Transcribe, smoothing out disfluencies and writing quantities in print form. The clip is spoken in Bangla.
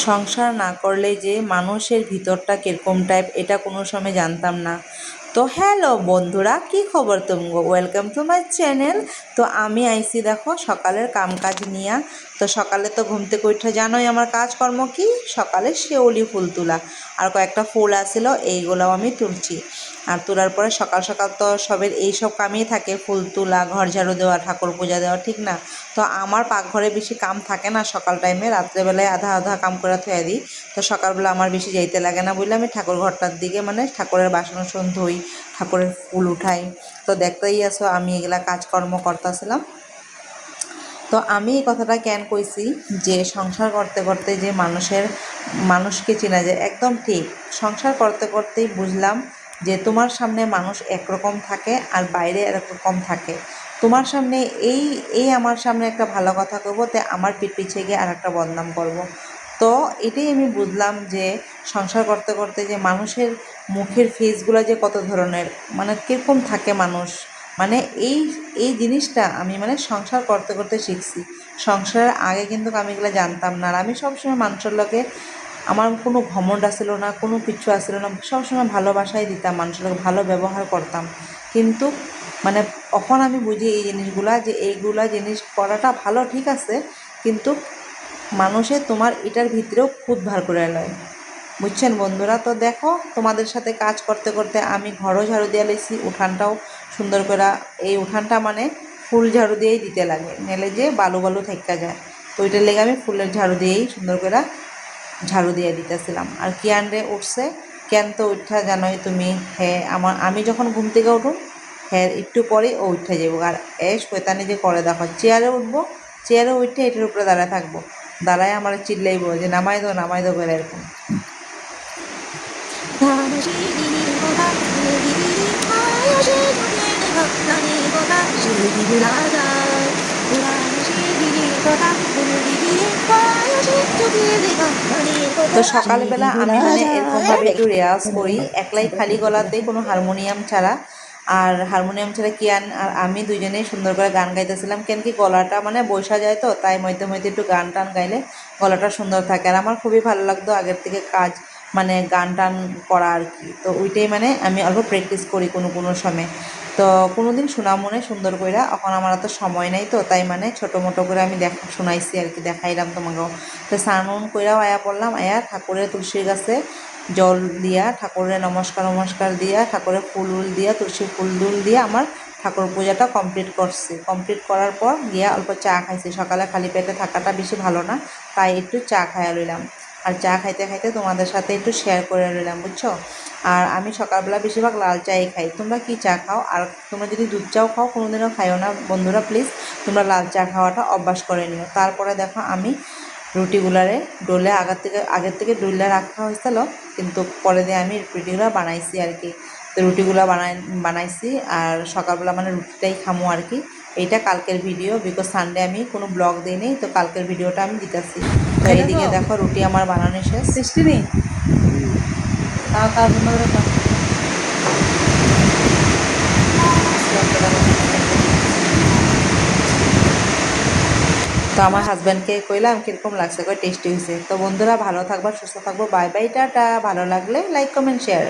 সংসার না করলে যে মানুষের ভিতরটা কীরকম টাইপ এটা কোনো সময় জানতাম না। তো হ্যালো বন্ধুরা, কি খবর তুমগো? Welcome to my channel. তো আমি আইছি দেখো সকালের কাজ নিয়ে। তো সকালে তো ঘুম থেকে উঠে জানোই আমার কাজকর্ম কি, সকালে শিউলি ফুল তোলা আর কয়েকটা ফুল আসছিল, এইগুলোও আমি তুলছি। আর তোলার পরে সকাল সকাল তো সবের এইসব কামই থাকে, ফুল তোলা, ঘর ঝাড়ু দেওয়া, ঠাকুর পূজা দেওয়া, ঠিক না? তো আমার পাকঘরে বেশি কাম থাকে না সকাল টাইমে, রাত্রেবেলায় আধা আধা কাম করে থুয়ে দিই। তো সকালবেলা আমার বেশি যাইতে লাগে না বলে আমি ঠাকুর ঘরটার দিকে মানে ঠাকুরের বাসন ধুই, ঠাকুরের ফুল উঠাই। তো দেখতেই আসো আমি এগুলা কাজকর্ম করতেছিলাম। তো আমি এই কথাটা কেন কইছি যে সংসার করতে করতে যে মানুষকে চেনা যায়, একদম ঠিক। সংসার করতে করতেই বুঝলাম যে তোমার সামনে মানুষ একরকম থাকে আর বাইরে একরকম থাকে। তোমার সামনে এই এই আমার সামনে একটা ভালো কথা কইব, তে আমার পিছে গিয়ে আর একটা বদনাম করব। তো এটাই আমি বুঝলাম যে সংসার করতে করতে যে মানুষের মুখের ফেসগুলো যে কত ধরনের, মানে কীরকম থাকে মানুষ, মানে এই এই জিনিসটা আমি মানে সংসার করতে করতে শিখছি। সংসারের আগে কিন্তু আমি এগুলো জানতাম না। আর আমি সবসময় মানুষের লোকে, আমার কোনো ঘমণ্ড আসছিল না, কোনো কিচ্ছু আসছিল না, সবসময় ভালোবাসাই দিতাম, মানুষের লোক ভালো ব্যবহার করতাম। কিন্তু মানে এখন আমি বুঝি এই জিনিসগুলা, যে এইগুলা জিনিস করাটা ভালো, ঠিক আছে, কিন্তু মানুষে তোমার এটার ভিতরেও খুদ ভার করে লয়, বুঝছেন বন্ধুরা? তো দেখো তোমাদের সাথে কাজ করতে করতে আমি ঘরও ঝাড়ু দিয়ে লাইছি, উঠানটাও সুন্দর করে। এই উঠানটা মানে ফুল ঝাড়ু দিয়েই দিতে লাগে, নেলে যে বালু বালু থাইকা যায়। তো ওইটার লেগে আমি ফুলের ঝাড়ু দিয়েই সুন্দর করে ঝাড়ু দিয়ে দিতেছিলাম। আর কিয়ান রে উঠছে, কেন তো উঠা জানোই তুমি। হ্যাঁ, আমি যখন ঘুম থেকে উঠুন, হ্যাঁ একটু পরেই ও উঠে যাবো। আর শয়তানি যে করে দেখো, চেয়ারে উঠবো, চেয়ারে উঠে এটার উপরে দাঁড়ায় থাকবো, দাঁড়ায় আমার চিল্লাইবো যে নামাই দো করে এরকম। তো সকালবেলা আমি মানে এরকমভাবে একটু রেওয়াজ করি, একলাই খালি গলাতেই, কোনো হারমোনিয়াম ছাড়া। আর হারমোনিয়াম ছাড়া কিয়ান আর আমি দুজনেই সুন্দর করে গান গাইতেছিলাম, কেন কি গলাটা মানে বৈশা যায়, তো তাই মধ্যে মধ্যে একটু গান টান গাইলে গলাটা সুন্দর থাকে। আর আমার খুবই ভালো লাগতো আগের থেকে কাজ মানে গান টান করা আর কি। তো ওইটাই মানে আমি অল্প প্র্যাকটিস করি কোনো কোনো সময়। তো কোনো দিন মনে সুন্দর কইরা, এখন আমার এত সময় নাই, তো তাই মানে ছোটো মোটো করে আমি শোনাইছি আর কি, দেখাইলাম তোমাকেও। তো স্নান কইরাও আয়া পড়লাম, আয়া ঠাকুরের তুলসীর গাছে জল দিয়া, ঠাকুরের নমস্কার দিয়া, ঠাকুরের ফুল উল দিয়া, তুলসীর ফুল দুল দিয়া আমার ঠাকুর পূজাটা কমপ্লিট করছি। কমপ্লিট করার পর গিয়া অল্প চা খাইছি, সকালে খালি পেটে থাকাটা বেশি ভালো না, তাই একটু চা খাইয়া লইলাম। আর চা খাইতে খাইতে তোমাদের সাথে একটু শেয়ার করে নিলাম, বুঝছো? আর আমি সকালবেলা বেশিরভাগ লাল চাই খাই। তোমরা কি চা খাও? আর তোমরা যদি দুধ চাও খাও, কোনোদিনও খাইও না বন্ধুরা, প্লিজ তোমরা লাল চা খাওয়াটা অভ্যাস করে নিও। তারপরে দেখো আমি রুটিগুলারে ডোলে আগের থেকে ডুলে রাখা হয়েছিল, কিন্তু পরে দিয়ে আমি রুটিগুলো বানাইছি আর কি। তো রুটিগুলো বানাইছি আর সকালবেলা মানে রুটিটাই খামো আর কি। এইটা কালকের ভিডিও, বিকজ সানডে আমি কোনো ব্লগ দিই নেই, তো কালকের ভিডিওটা আমি দিতেছি। তো এইদিকে দেখো রুটি আমার বানানো শেষ। সৃষ্টি নেই তার জন্য তো আমার হাজব্যান্ডকে কইলাম কীরকম লাগছে, কই টেস্টি হয়েছে। তো বন্ধুরা ভালো থাকবা, সুস্থ থাকবো, বাই বাই, টাটা। ভালো লাগলে লাইক কমেন্ট শেয়ার।